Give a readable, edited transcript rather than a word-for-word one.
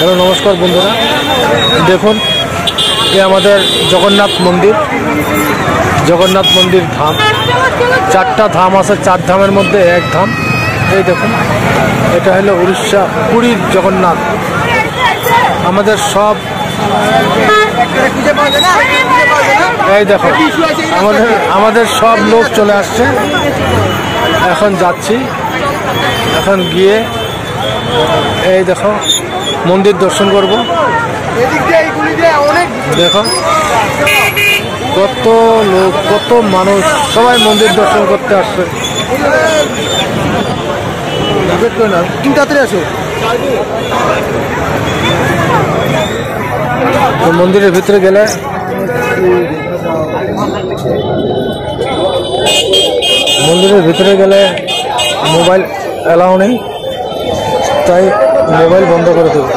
Hello নমস্কার বন্ধুরা, দেখুন এ আমাদের জগন্নাথ মন্দির ধাম। চারটা ধাম আছে, চার ধামের মধ্যে এক ধাম। এই দেখুন, এটা হলো উড়িষ্যা পুরীর জগন্নাথ। আমাদের সব এই দেখো আমাদের সব লোক চলে আসছে। এখন যাচ্ছি, এখন গিয়ে এই দেখো মন্দির দর্শন করব। দেখো কত লোক, কত মানুষ, সবাই মন্দির দর্শন করতে আসছে। মন্দিরের ভিতরে গেলে মোবাইল অ্যালাউ নেই, তাই মোবাইল বন্ধ করে দেবো।